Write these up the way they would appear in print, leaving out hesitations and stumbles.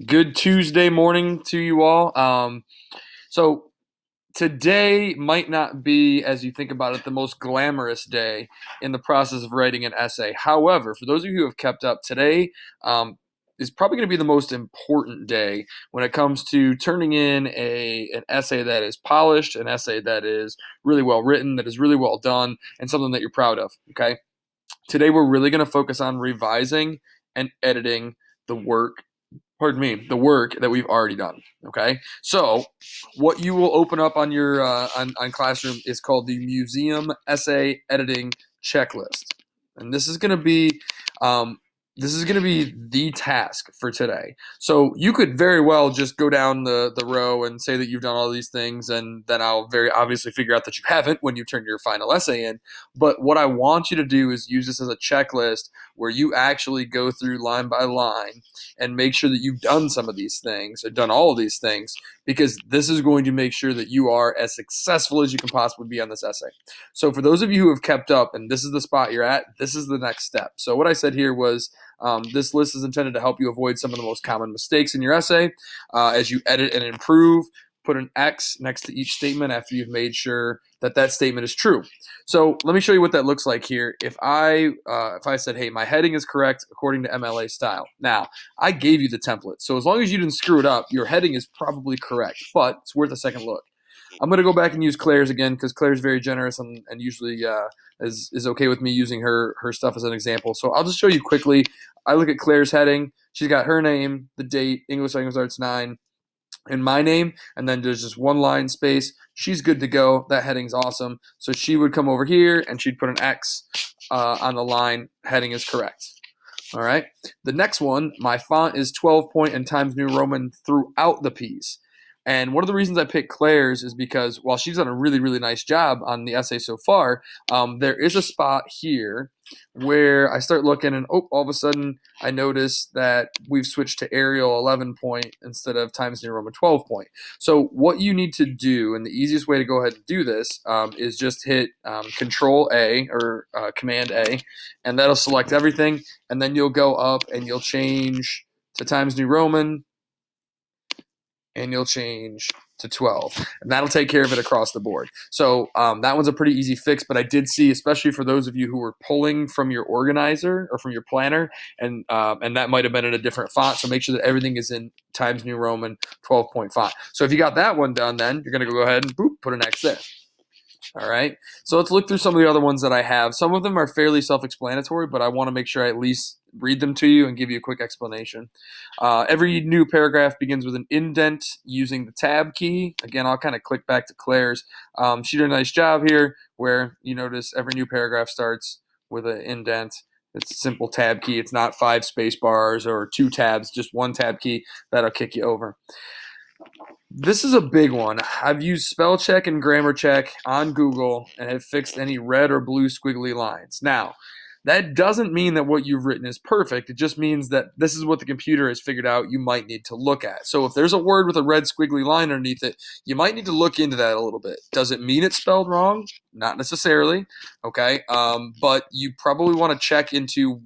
Good Tuesday morning to you all. So today might not be, as you think about it, the most glamorous day in the process of writing an essay. However, for those of you who have kept up, today is probably going to be the most important day when it comes to turning in an essay that is polished, an essay that is really well written, that is really well done, and something that you're proud of. Okay. Today we're really going to focus on revising and editing the work the work that we've already done. Okay, so what you will open up on your on Classroom is called the Museum Essay Editing Checklist, and um, this is going to be the task for today. So you could very well just go down the row and say that you've done all these things, and then I'll very obviously figure out that you haven't when you turn your final essay in. But what I want you to do is use this as a checklist where you actually go through line by line and make sure that you've done some of these things or done all of these things, because this is going to make sure that you are as successful as you can possibly be on this essay. So for those of you who have kept up and this is the spot you're at, this is the next step. So what I said here was this list is intended to help you avoid some of the most common mistakes in your essay as you edit and improve. Put an X next to each statement after you've made sure that that statement is true. So let me show you what that looks like here. If I said, hey, my heading is correct according to MLA style. Now, I gave you the template, so as long as you didn't screw it up, your heading is probably correct, but it's worth a second look. I'm going to go back and use Claire's again because Claire's very generous and usually is okay with me using her stuff as an example. So I'll just show you quickly. I look at Claire's heading. She's got her name, the date, English Language Arts 9, and my name, and then there's just one line space. She's good to go. That heading's awesome. So she would come over here and she'd put an X on the line. Heading is correct. All right. The next one, my font is 12 point and Times New Roman throughout the piece. And one of the reasons I picked Claire's is because while she's done a really, really nice job on the essay so far, there is a spot here where I start looking and all of a sudden I notice that we've switched to Arial 11 point instead of Times New Roman 12 point. So what you need to do, and the easiest way to go ahead and do this, is just hit Control A or Command A, and that'll select everything. And then you'll go up and you'll change to Times New Roman, and you'll change to 12, and that'll take care of it across the board. So that one's a pretty easy fix, but I did see, especially for those of you who were pulling from your organizer or from your planner, and that might have been in a different font, so make sure that everything is in Times New Roman 12 point font. So if you got that one done, then you're going to go ahead and boop, put an X there. All right. So let's look through some of the other ones that I have. Some of them are fairly self-explanatory, but I want to make sure I at least read them to you and give you a quick explanation. Every new paragraph begins with an indent using the tab key. Again, I'll kind of click back to Claire's. She did a nice job here where you notice every new paragraph starts with an indent. It's a simple tab key. It's not 5 space bars or 2 tabs, just one tab key. That'll kick you over. This is a big one. I've used spell check and grammar check on Google and have fixed any red or blue squiggly lines. Now, that doesn't mean that what you've written is perfect. It just means that this is what the computer has figured out you might need to look at. So if there's a word with a red squiggly line underneath it, you might need to look into that a little bit. Does it mean it's spelled wrong? Not necessarily. Okay. But you probably want to check into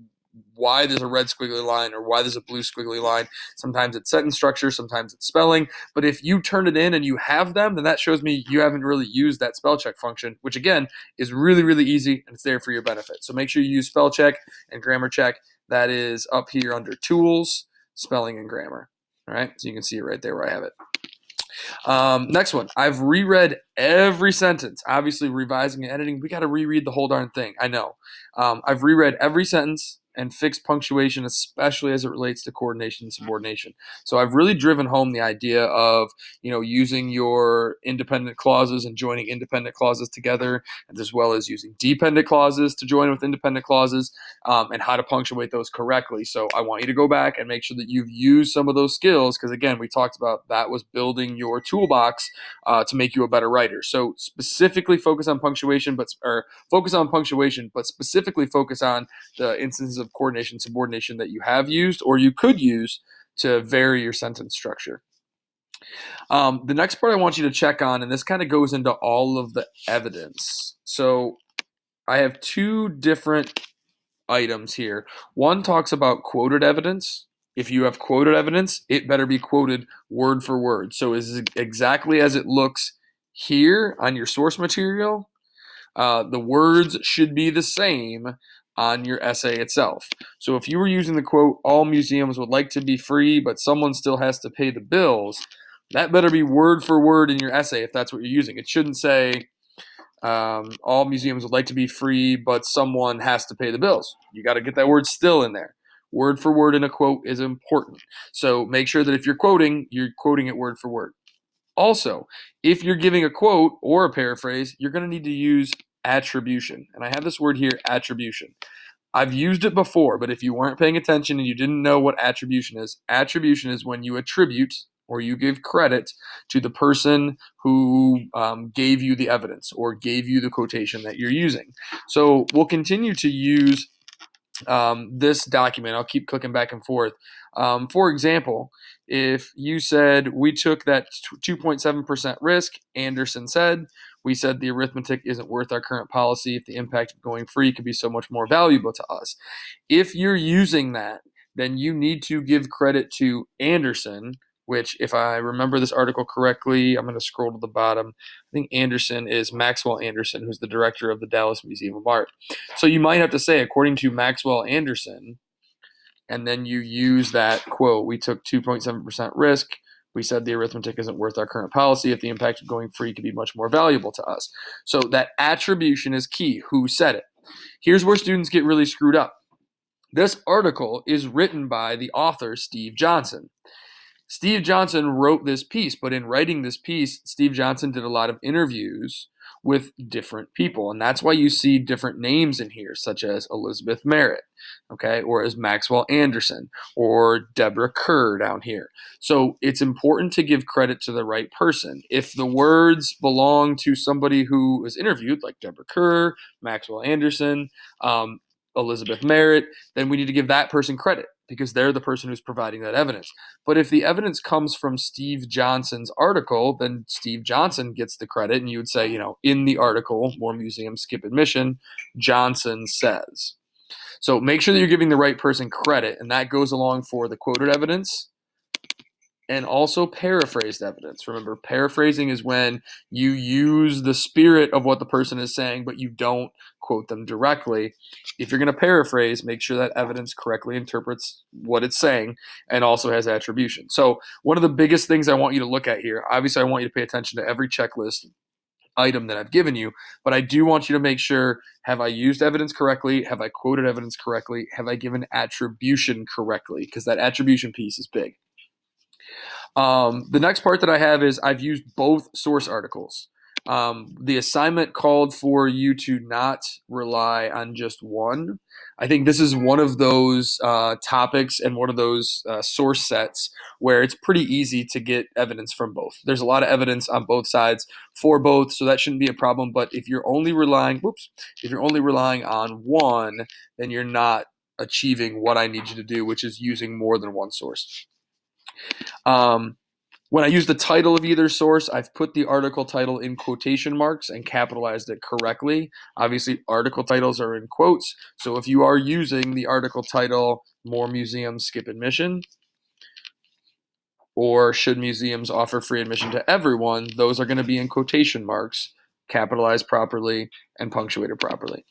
why there's a red squiggly line or why there's a blue squiggly line. Sometimes it's sentence structure, sometimes it's spelling. But if you turn it in and you have them, then that shows me you haven't really used that spell check function, which again is really, really easy and it's there for your benefit. So make sure you use spell check and grammar check. That is up here under tools, spelling and grammar. All right, so you can see it right there where I have it. Next one. I've reread every sentence. Obviously, revising and editing, we got to reread the whole darn thing. I know. I've reread every sentence and fixed punctuation, especially as it relates to coordination and subordination. So I've really driven home the idea of, using your independent clauses and joining independent clauses together, and as well as using dependent clauses to join with independent clauses, and how to punctuate those correctly. So I want you to go back and make sure that you've used some of those skills, because again, we talked about that was building your toolbox to make you a better writer. So specifically focus on punctuation, but specifically focus on the instances of coordination, subordination that you have used or you could use to vary your sentence structure. The next part I want you to check on, and this kind of goes into all of the evidence. So I have 2 different items here. One talks about quoted evidence, If you have quoted evidence, it better be quoted word for word. So is it exactly as it looks here on your source material? The words should be the same on your essay itself. So if you were using the quote, all museums would like to be free, but someone still has to pay the bills, that better be word for word in your essay if that's what you're using. It shouldn't say, all museums would like to be free, but someone has to pay the bills. You got to get that word still in there. Word for word in a quote is important. So make sure that if you're quoting it word for word. Also, if you're giving a quote or a paraphrase, you're going to need to use attribution. And I have this word here, attribution. I've used it before, but if you weren't paying attention and you didn't know what attribution is when you attribute or you give credit to the person who gave you the evidence or gave you the quotation that you're using. So we'll continue to use this document. I'll keep clicking back and forth. For example, if you said we took that 2.7% risk, Anderson said, we said the arithmetic isn't worth our current policy if the impact of going free could be so much more valuable to us. If you're using that, then you need to give credit to Anderson, which, if I remember this article correctly, I'm going to scroll to the bottom. I think Anderson is Maxwell Anderson, who's the director of the Dallas Museum of Art. So you might have to say, according to Maxwell Anderson, and then you use that quote, we took 2.7% risk. We said the arithmetic isn't worth our current policy if the impact of going free could be much more valuable to us. So that attribution is key. Who said it? Here's where students get really screwed up. This article is written by the author, Steve Johnson. Steve Johnson wrote this piece, but in writing this piece, Steve Johnson did a lot of interviews with different people. And that's why you see different names in here, such as Elizabeth Merritt, okay, or as Maxwell Anderson, or Deborah Kerr down here. So it's important to give credit to the right person. If the words belong to somebody who was interviewed, like Deborah Kerr, Maxwell Anderson, Elizabeth Merritt, then we need to give that person credit because they're the person who's providing that evidence. But if the evidence comes from Steve Johnson's article, then Steve Johnson gets the credit, and you would say, in the article, More Museums Skip Admission, Johnson says. So make sure that you're giving the right person credit, and that goes along for the quoted evidence and also paraphrased evidence. Remember, paraphrasing is when you use the spirit of what the person is saying, but you don't quote them directly. If you're going to paraphrase, make sure that evidence correctly interprets what it's saying and also has attribution. So one of the biggest things I want you to look at here, obviously I want you to pay attention to every checklist item that I've given you, but I do want you to make sure, have I used evidence correctly? Have I quoted evidence correctly? Have I given attribution correctly? Because that attribution piece is big. The next part that I have is I've used both source articles. The assignment called for you to not rely on just one. I think this is one of those topics and one of those source sets where it's pretty easy to get evidence from both. There's a lot of evidence on both sides for both, so that shouldn't be a problem. But if you're only relying on one, then you're not achieving what I need you to do, which is using more than one source. When I use the title of either source, I've put the article title in quotation marks and capitalized it correctly. Obviously, article titles are in quotes. So if you are using the article title, More Museums Skip Admission, or Should Museums Offer Free Admission to Everyone, those are going to be in quotation marks, capitalized properly, and punctuated properly.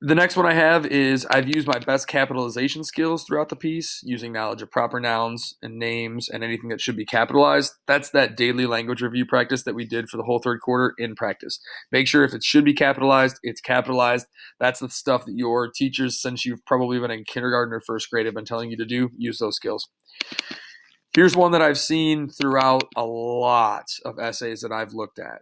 The next one I have is I've used my best capitalization skills throughout the piece, using knowledge of proper nouns and names and anything that should be capitalized. That's that daily language review practice that we did for the whole third quarter in practice. Make sure if it should be capitalized, it's capitalized. That's the stuff that your teachers, since you've probably been in kindergarten or first grade, have been telling you to do. Use those skills. Here's one that I've seen throughout a lot of essays that I've looked at.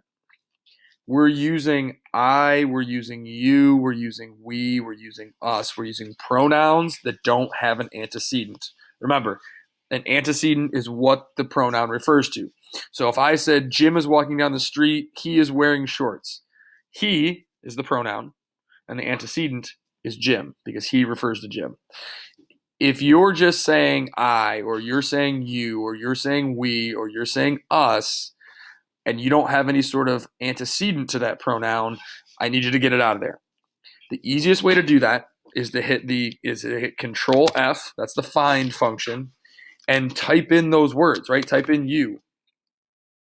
We're using I, we're using you, we're using we, we're using us, we're using pronouns that don't have an antecedent. Remember, an antecedent is what the pronoun refers to. So if I said Jim is walking down the street, he is wearing shorts. He is the pronoun, and the antecedent is Jim because he refers to Jim. If you're just saying I, or you're saying you, or you're saying we, or you're saying us, and you don't have any sort of antecedent to that pronoun, I need you to get it out of there. The easiest way to do that is to hit Control F. That's the find function, and type in those words. Right? Type in you.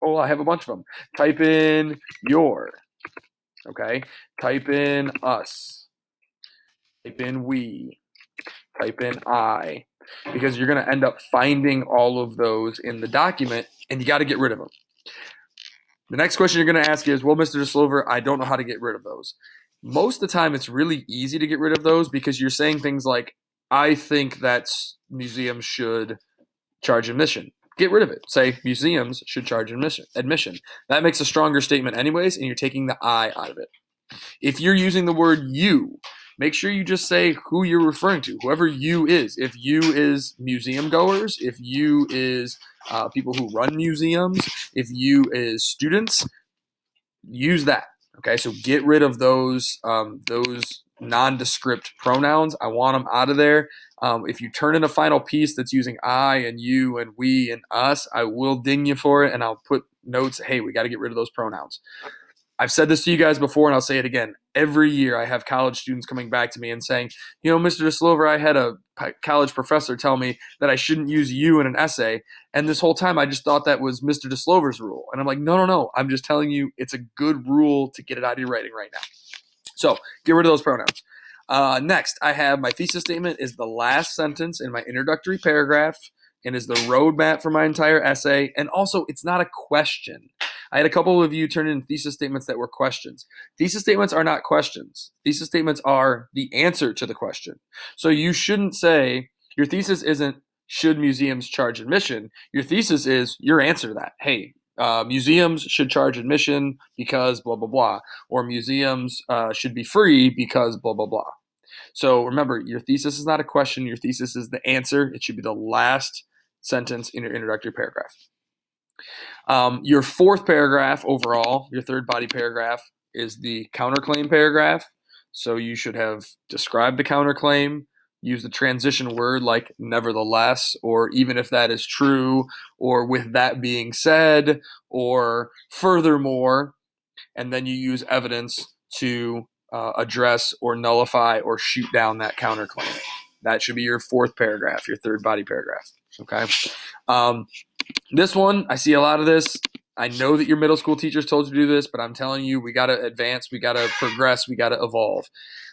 Oh, I have a bunch of them. Type in your. Okay. Type in us. Type in we. Type in I, because you're going to end up finding all of those in the document, and you got to get rid of them. The next question you're going to ask is, well, Mr. DeSlover, I don't know how to get rid of those. Most of the time, it's really easy to get rid of those because you're saying things like, I think that museums should charge admission. Get rid of it. Say museums should charge admission. That makes a stronger statement anyways, and you're taking the I out of it. If you're using the word you, make sure you just say who you're referring to, whoever you is. If you is museum goers, if you is people who run museums, if you is students, use that. Okay, so get rid of those nondescript pronouns. I want them out of there. If you turn in a final piece that's using I and you and we and us, I will ding you for it, and I'll put notes, hey, we got to get rid of those pronouns. I've said this to you guys before, and I'll say it again. Every year I have college students coming back to me and saying, Mr. DeSlover, I had a college professor tell me that I shouldn't use you in an essay, and this whole time I just thought that was Mr. DeSlover's rule. And I'm like, no. I'm just telling you it's a good rule to get it out of your writing right now. So get rid of those pronouns. Next, I have my thesis statement is the last sentence in my introductory paragraph and is the roadmap for my entire essay. And also, it's not a question. I had a couple of you turn in thesis statements that were questions. Thesis statements are not questions. Thesis statements are the answer to the question. So you shouldn't say, your thesis isn't, should museums charge admission? Your thesis is your answer to that. Hey, museums should charge admission because blah, blah, blah. Or museums should be free because blah, blah, blah. So remember, your thesis is not a question. Your thesis is the answer. It should be the last sentence in your introductory paragraph. Your fourth paragraph overall, your third body paragraph, is the counterclaim paragraph. So you should have described the counterclaim, use the transition word like nevertheless, or even if that is true, or with that being said, or furthermore, and then you use evidence to address or nullify or shoot down that counterclaim. That should be your fourth paragraph, your third body paragraph. Okay. This one, I see a lot of this. I know that your middle school teachers told you to do this, but I'm telling you, we got to advance, we got to progress, we got to evolve.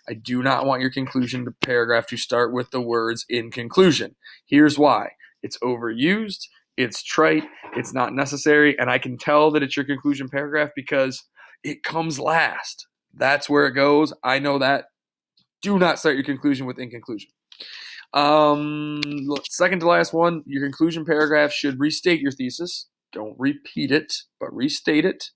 I do not want your conclusion paragraph to start with the words in conclusion. Here's why. It's overused, it's trite, it's not necessary, and I can tell that it's your conclusion paragraph because it comes last. That's where it goes. I know that. Do not start your conclusion with in conclusion. Second to last one, your conclusion paragraph should restate your thesis. Don't repeat it, but restate it.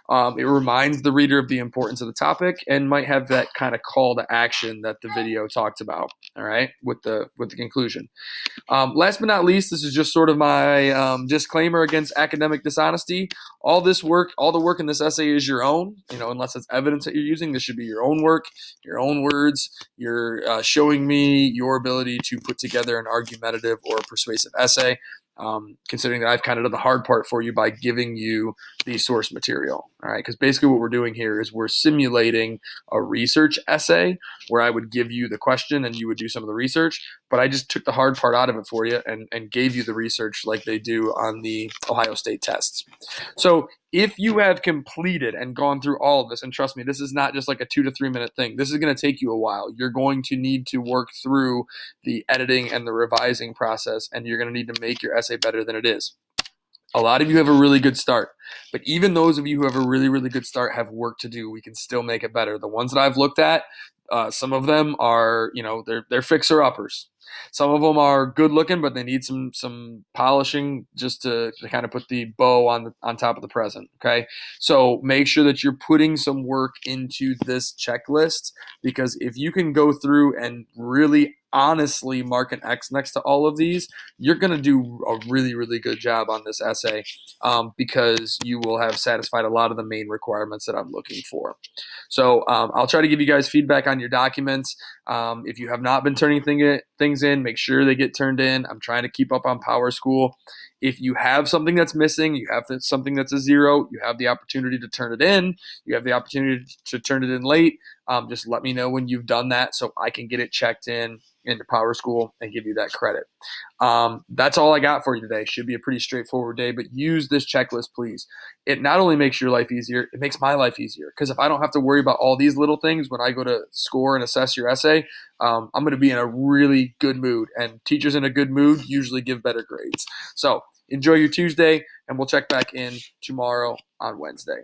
It reminds the reader of the importance of the topic and might have that kind of call to action that the video talked about. All right, with the conclusion. Last but not least, this is just sort of my disclaimer against academic dishonesty. All the work in this essay is your own. Unless it's evidence that you're using, this should be your own work, your own words. You're showing me your ability to put together an argumentative or persuasive essay. Considering that I've kind of done the hard part for you by giving you the source material. All right, because basically what we're doing here is we're simulating a research essay where I would give you the question and you would do some of the research, but I just took the hard part out of it for you and gave you the research like they do on the Ohio State tests. So if you have completed and gone through all of this, and trust me, this is not just like a 2 to 3 minute thing. This is going to take you a while. You're going to need to work through the editing and the revising process, and you're going to need to make your essay better than it is. A lot of you have a really good start, but even those of you who have a really, really good start have work to do. We can still make it better. The ones that I've looked at, some of them are, they're fixer-uppers. Some of them are good looking, but they need some polishing just to kind of put the bow on top of the present. Okay, so make sure that you're putting some work into this checklist, because if you can go through and really honestly mark an X next to all of these, you're going to do a really, really good job on this essay, because you will have satisfied a lot of the main requirements that I'm looking for. So I'll try to give you guys feedback on your documents. If you have not been turning things in, make sure they get turned in. I'm trying to keep up on Power School. If you have something that's missing, you have something that's a 0, you have the opportunity to turn it in. You have the opportunity to turn it in late. Just let me know when you've done that so I can get it checked in into Power School and give you that credit. That's all I got for you today. Should be a pretty straightforward day, but use this checklist, please. It not only makes your life easier, it makes my life easier. Because if I don't have to worry about all these little things when I go to score and assess your essay, I'm going to be in a really good mood. And teachers in a good mood usually give better grades. So enjoy your Tuesday, and we'll check back in tomorrow on Wednesday.